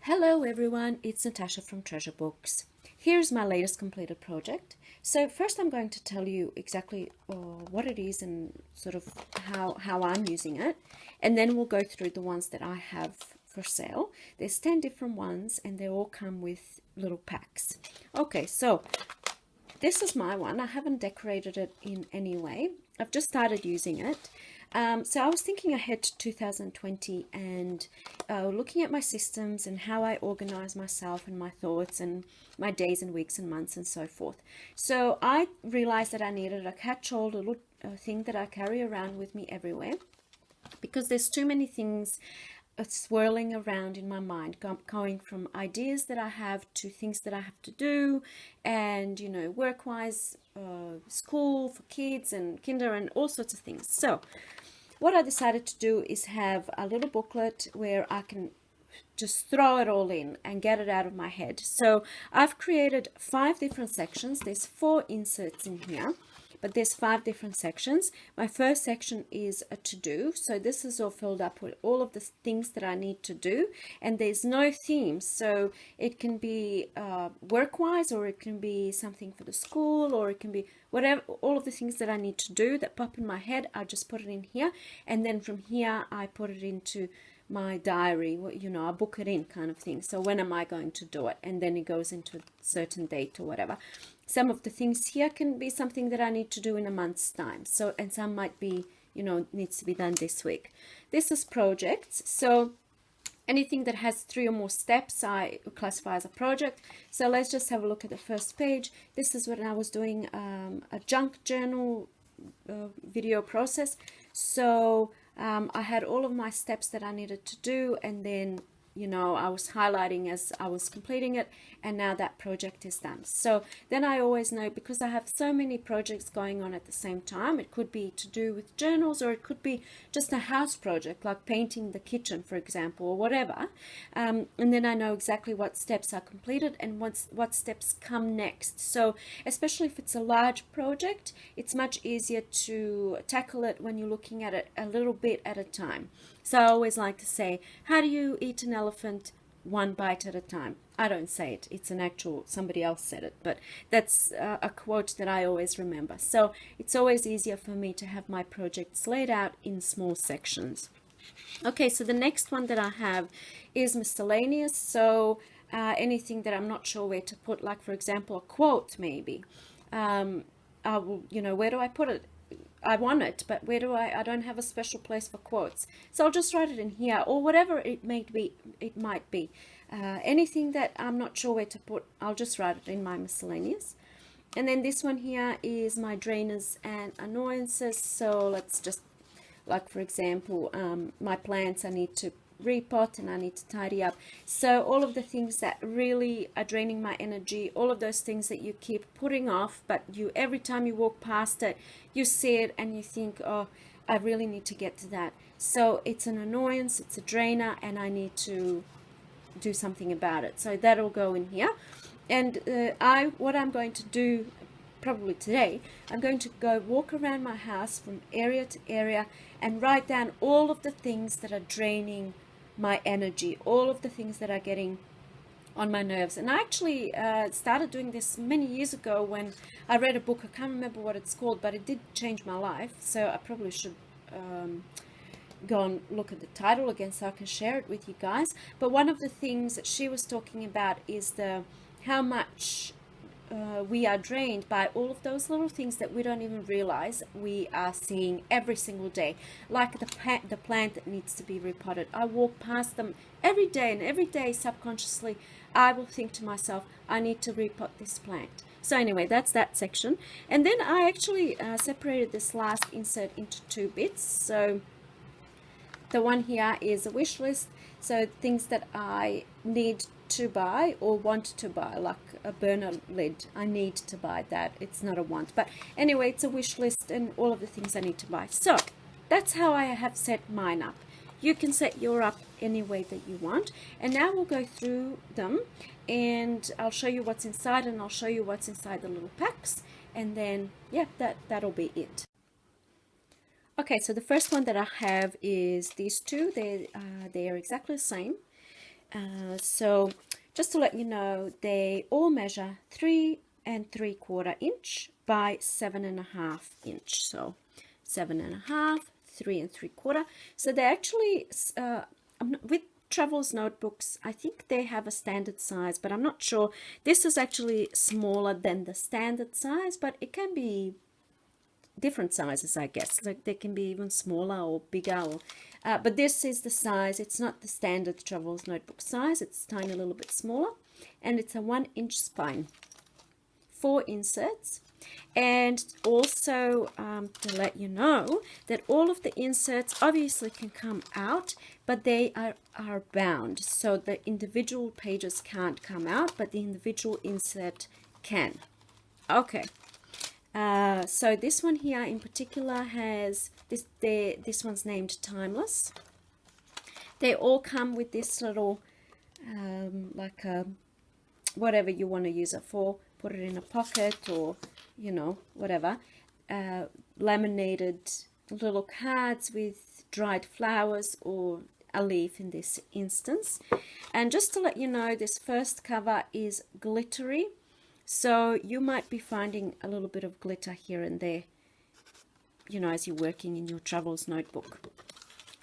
Hello everyone, it's Natasha from Treasure Books. Here's my latest completed project. So first I'm going to tell you exactly what it is and sort of how I'm using it. And then we'll go through the ones that I have for sale. There's 10 different ones and they all come with little packs. Okay, so this is my one. I haven't decorated it in any way. I've just started using it. So I was thinking ahead to 2020 and looking at my systems and how I organize myself and my thoughts and my days and weeks and months and so forth. So I realized that I needed a catch-all little thing that I carry around with me everywhere, because there's too many things swirling around in my mind, going from ideas that I have to things that I have to do, and work-wise, school for kids and kinder and all sorts of things. So what I decided to do is have a little booklet where I can just throw it all in and get it out of my head. So I've created 5 different sections. There's 4 inserts in here, but there's 5 different sections. My first section is a to-do. So this is all filled up with all of the things that I need to do, and there's no theme. So it can be work-wise, or it can be something for the school, or it can be whatever. All of the things that I need to do that pop in my head, I just put it in here, and then from here I put it into my diary. I book it in, kind of thing. So when am I going to do it, and then it goes into a certain date or whatever. Some of the things here can be something that I need to do in a month's time. So, and some might be, needs to be done this week. This is projects. So anything that has 3 or more steps, I classify as a project. So let's just have a look at the first page. This is when I was doing a junk journal video process. So I had all of my steps that I needed to do, and then I was highlighting as I was completing it, and now that project is done. So then I always know, because I have so many projects going on at the same time. It could be to do with journals, or it could be just a house project like painting the kitchen, for example, or whatever. And then I know exactly what steps are completed and what steps come next. So especially if it's a large project, it's much easier to tackle it when you're looking at it a little bit at a time. So I always like to say, how do you eat an elephant? 1 bite at a time. I don't say it. It's an actual, somebody else said it, but that's a quote that I always remember. So it's always easier for me to have my projects laid out in small sections. Okay, so the next one that I have is miscellaneous. So anything that I'm not sure where to put, like for example, a quote maybe. I will, where do I put it? I want it, but where do I don't have a special place for quotes. So I'll just write it in here, or whatever it might be. Anything that I'm not sure where to put, I'll just write it in my miscellaneous. And then this one here is my drainers and annoyances. So let's just, like for example, my plants I need to repot and I need to tidy up. So all of the things that really are draining my energy, all of those things that you keep putting off, but every time you walk past it, you see it and you think, oh, I really need to get to that. So it's an annoyance, it's a drainer, and I need to do something about it. So that'll go in here. And what I'm going to do probably today, I'm going to go walk around my house from area to area and write down all of the things that are draining my energy, all of the things that are getting on my nerves. And I actually started doing this many years ago when I read a book. I can't remember what it's called, but it did change my life. So I probably should go and look at the title again so I can share it with you guys. But one of the things that she was talking about is how much we are drained by all of those little things that we don't even realize we are seeing every single day, like the plant that needs to be repotted. I walk past them every day, and every day subconsciously I will think to myself, I need to repot this plant. So anyway, that's that section. And then I actually separated this last insert into 2 bits. So the one here is a wish list, so things that I need to buy or want to buy, like a burner lid. I need to buy that. It's not a want, but anyway, it's a wish list and all of the things I need to buy. So that's how I have set mine up. You can set your up any way that you want. And now we'll go through them, and I'll show you what's inside, and I'll show you what's inside the little packs, and then yeah, that'll be it. Okay, so the first one that I have is these 2. They are exactly the same. So just to let you know, they all measure 3 3/4 inch by 7.5 inch. So 7.5, 3 3/4. So they actually, with Travels notebooks, I think they have a standard size, but I'm not sure. This is actually smaller than the standard size, but it can be different sizes, I guess. Like they can be even smaller or bigger, or, but this is the size. It's not the standard Travels notebook size. It's tiny, a little bit smaller, and it's a 1-inch spine, 4 inserts. And also to let you know that all of the inserts obviously can come out, but they are bound, so the individual pages can't come out, but the individual insert can. Okay. So this one here in particular has this one's named Timeless. They all come with this little like a, whatever you want to use it for, put it in a pocket or, you know, whatever, laminated little cards with dried flowers or a leaf in this instance. And just to let you know, this first cover is glittery. So you might be finding a little bit of glitter here and there, you know, as you're working in your Travels notebook.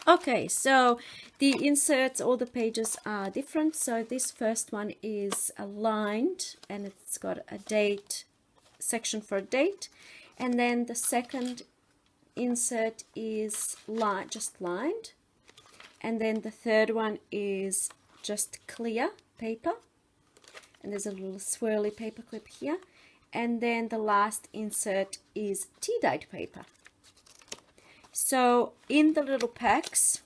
Okay, so the inserts, all the pages are different. So this first one is aligned and it's got a date, section for a date. And then the second insert is just lined. And then the third one is just clear paper. And there's a little swirly paper clip here. And then the last insert is tea dyed paper. So in the little packs,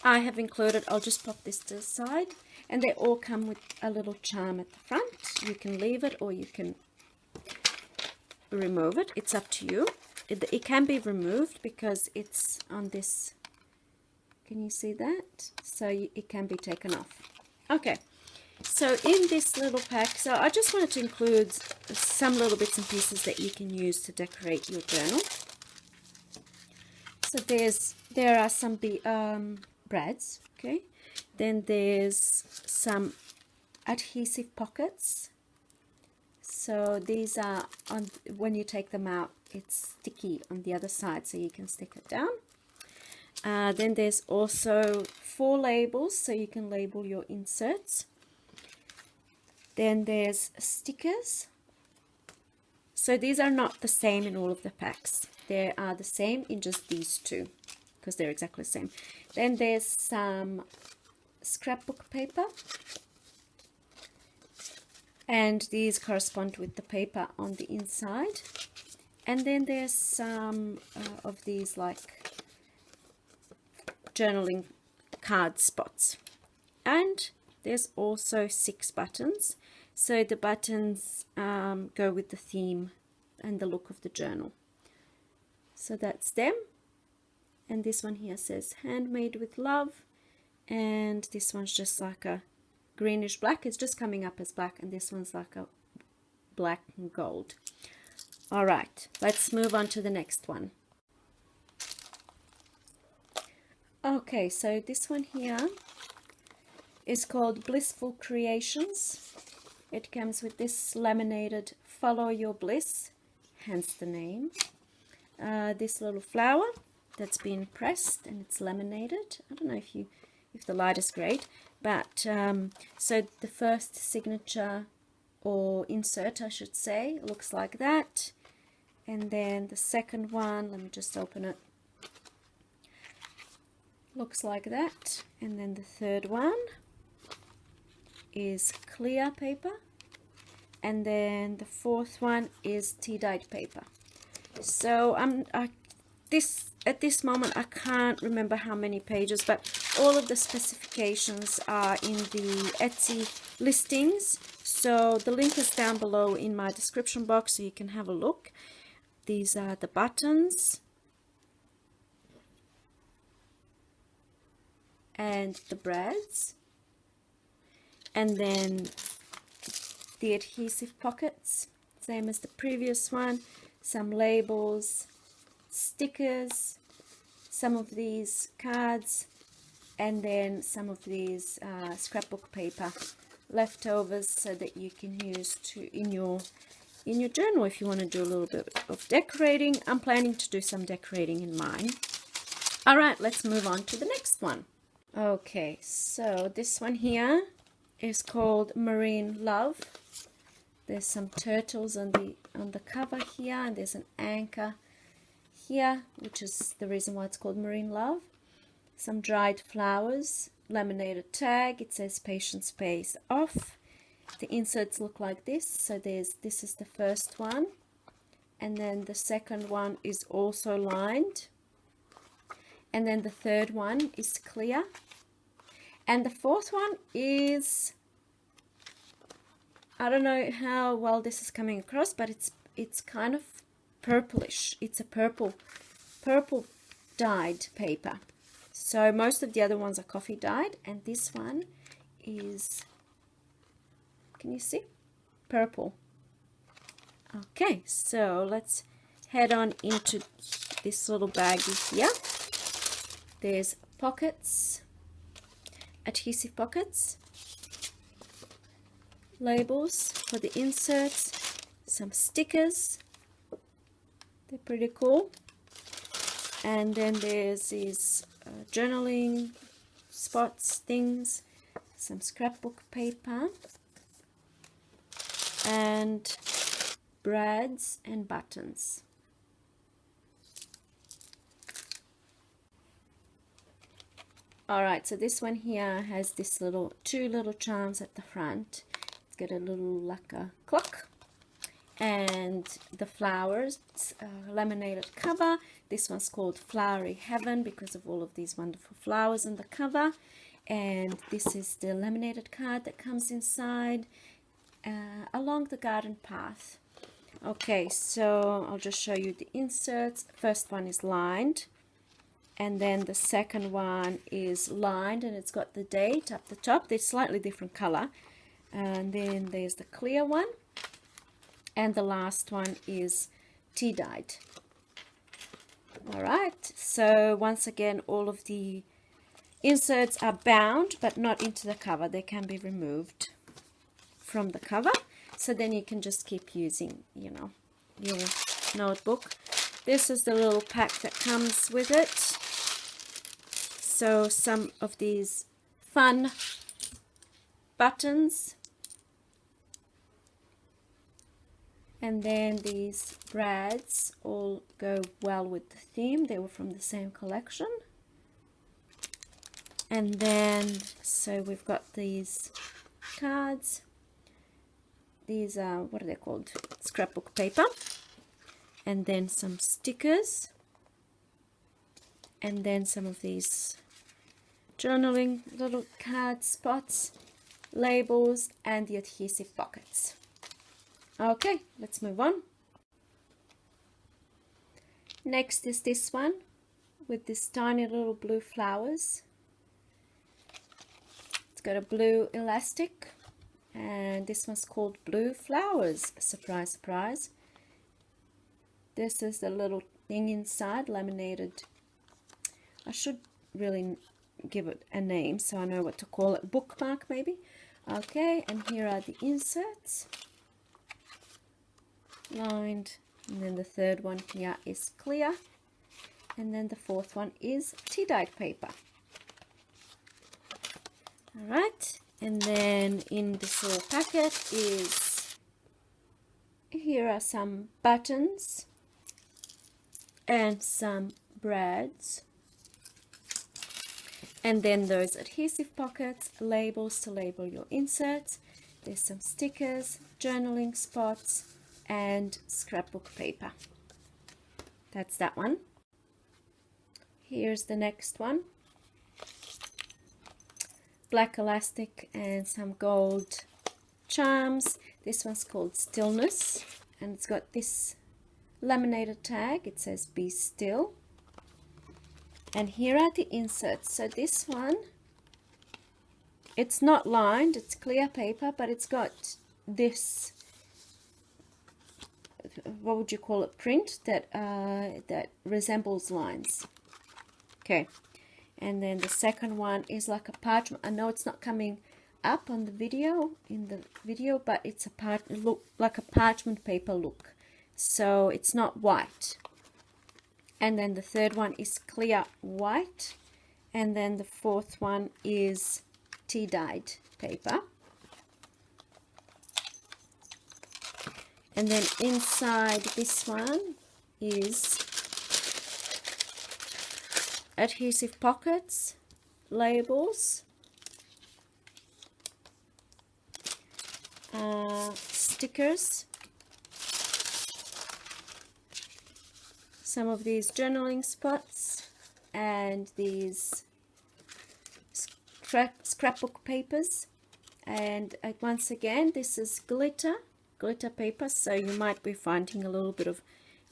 I have included, I'll just pop this to the side, and they all come with a little charm at the front. You can leave it or you can remove it. It's up to you. It can be removed because it's on this, can you see that? So it can be taken off. Okay. So in this little pack, so I just wanted to include some little bits and pieces that you can use to decorate your journal. So there are some brads, okay. Then there's some adhesive pockets. So these are on, when you take them out, it's sticky on the other side, so you can stick it down. Then there's also 4 labels, so you can label your inserts. Then there's stickers. So these are not the same in all of the packs. They are the same in just these 2 because they're exactly the same. Then there's some scrapbook paper. And these correspond with the paper on the inside. And then there's some of these like journaling card spots. And there's also 6 buttons. So the buttons go with the theme and the look of the journal. So that's them. And this one here says handmade with love. And this one's just like a greenish black. It's just coming up as black. And this one's like a black and gold. All right, let's move on to the next one. Okay, so this one here is called Blissful Creations. It comes with this laminated Follow Your Bliss, hence the name. This little flower that's been pressed and it's laminated. I don't know if the light is great, but so the first signature or insert, I should say, looks like that. And then the second one, let me just open it, looks like that. And then the third one is clear paper, and then the fourth one is tea dyed paper. So at this moment I can't remember how many pages, but all of the specifications are in the Etsy listings, so the link is down below in my description box so you can have a look. These are the buttons and the brads, and then the adhesive pockets, same as the previous one, some labels, stickers, some of these cards, and then some of these scrapbook paper leftovers, so that you can use in your journal if you want to do a little bit of decorating. I'm planning to do some decorating in mine. All right, let's move on to the next one. Okay, so this one here is called Marine Love. There's some turtles on the cover here, and there's an anchor here, which is the reason why it's called Marine Love. Some dried flowers, laminated tag. It says Patient Space Off. The inserts look like this. So this is the first one, and then the second one is also lined, and then the third one is clear, and the fourth one is, I don't know how well this is coming across, but it's kind of purplish. It's a purple dyed paper. So most of the other ones are coffee dyed, and this one is, can you see? Purple. Okay, so let's head on into this little baggie here. There's pockets, adhesive pockets, labels for the inserts, some stickers. They're pretty cool. And then there's these journaling spots things, some scrapbook paper, and brads and buttons. Alright, so this one here has this two little charms at the front. It's got a little like a clock, and the flowers, laminated cover. This one's called Flowery Heaven because of all of these wonderful flowers on the cover. And this is the laminated card that comes inside, along the garden path. Okay, so I'll just show you the inserts. First one is lined, and then the second one is lined, and it's got the date up the top. They're slightly different color. And then there's the clear one, and the last one is tea dyed. All right, so once again, all of the inserts are bound but not into the cover. They can be removed from the cover, so then you can just keep using, you know, your notebook. This is the little pack that comes with it. So some of these fun buttons, and then these brads all go well with the theme. They were from the same collection. And then, so we've got these cards. These are, what are they called? Scrapbook paper. And then some stickers. And then some of these journaling little card spots, labels, and the adhesive pockets. Okay, let's move on. Next is this one with this tiny little blue flowers. It's got a blue elastic, and this one's called Blue Flowers. Surprise, surprise. This is the little thing inside, laminated. I should really give it a name so I know what to call it. Bookmark maybe. Okay, and here are the inserts. Lined, and then the third one here is clear, and then the fourth one is tea dyed paper. All right, and then in this little packet is, here are some buttons and some brads, and then those adhesive pockets, labels to label your inserts. There's some stickers, journaling spots, and scrapbook paper. That's that one. Here's the next one. Black elastic and some gold charms. This one's called Stillness, and it's got this laminated tag. It says Be Still. And here are the inserts. So this one, it's not lined, it's clear paper, but it's got this, what would you call it, print that that resembles lines. Okay, And then the second one is like a parchment. I know it's not coming up on the video, but it's look like a parchment paper look. So it's not white. And then the third one is clear white. And then the fourth one is tea dyed paper. And then inside this one is adhesive pockets, labels, stickers, some of these journaling spots, and these scrapbook papers. And once again, this is glitter paper, so you might be finding a little bit of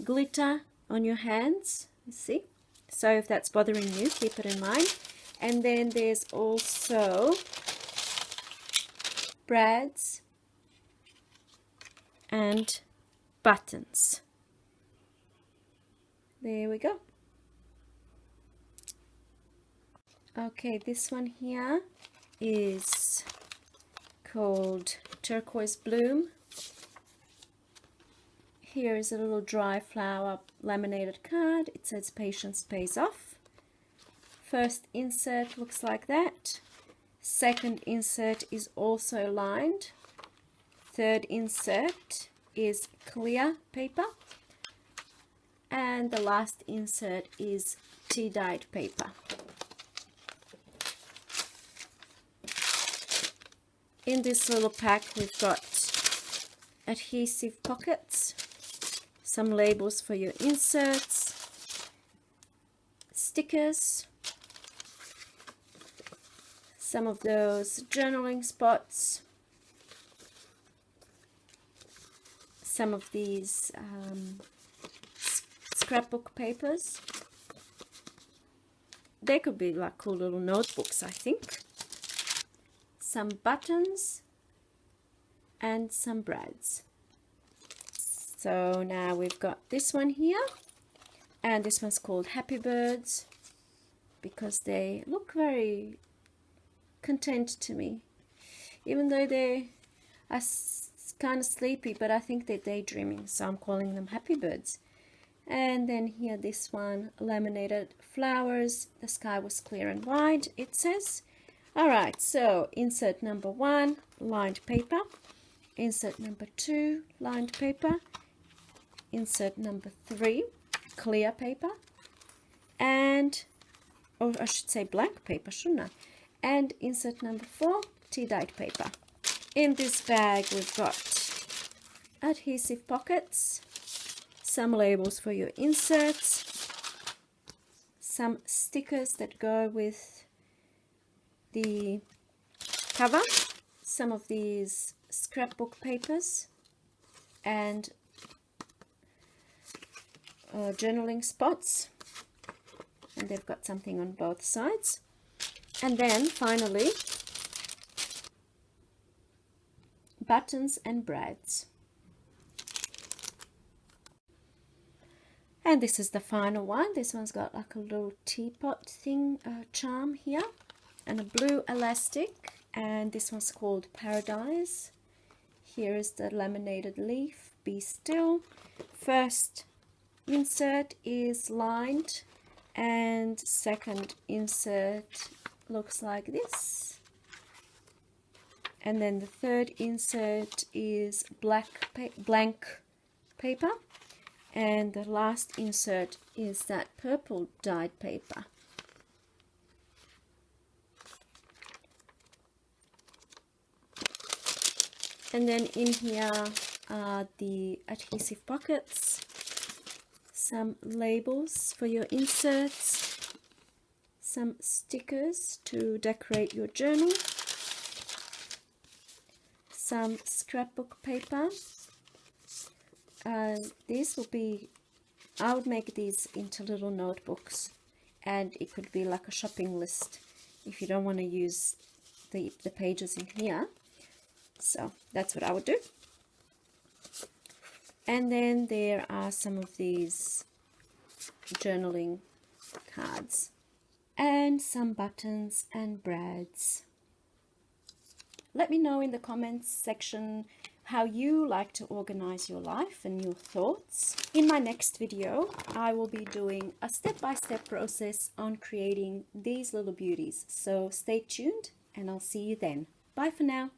glitter on your hands, you see. So if that's bothering you, keep it in mind. And then there's also brads and buttons. There we go. Okay, this one here is called Turquoise Bloom. Here is a little dry flower laminated card. It says patience pays off. First insert looks like that. Second insert is also lined. Third insert is clear paper. And the last insert is tea dyed paper. In this little pack we've got adhesive pockets, some labels for your inserts, stickers, some of those journaling spots, some of these scrapbook papers. They could be like cool little notebooks, I think. Some buttons and some brads. So now we've got this one here, and this one's called Happy Birds because they look very content to me, even though they are kind of sleepy, but I think they're daydreaming, so I'm calling them Happy Birds. And then here, this one, laminated flowers. The sky was clear and wide, it says. All right, so insert number 1, lined paper. Insert number 2, lined paper. Insert number 3, clear paper. And, or I should say blank paper, shouldn't I? And insert number 4, tea dyed paper. In this bag, we've got adhesive pockets, some labels for your inserts, some stickers that go with the cover, some of these scrapbook papers, and journaling spots, and they've got something on both sides. And then finally, buttons and brads. And this is the final one. This one's got like a little teapot thing, charm here, and a blue elastic, and this one's called Paradise. Here is the laminated leaf, Be Still. First insert is lined, and second insert looks like this. And then the third insert is blank paper, and the last insert is that purple dyed paper. And then in here are the adhesive pockets, some labels for your inserts, some stickers to decorate your journal, some scrapbook paper. These will be, I would make these into little notebooks, and it could be like a shopping list if you don't want to use the pages in here. So that's what I would do. And then there are some of these journaling cards, and some buttons and brads. Let me know in the comments section how you like to organize your life and your thoughts. In my next video, I will be doing a step-by-step process on creating these little beauties. So stay tuned and I'll see you then. Bye for now.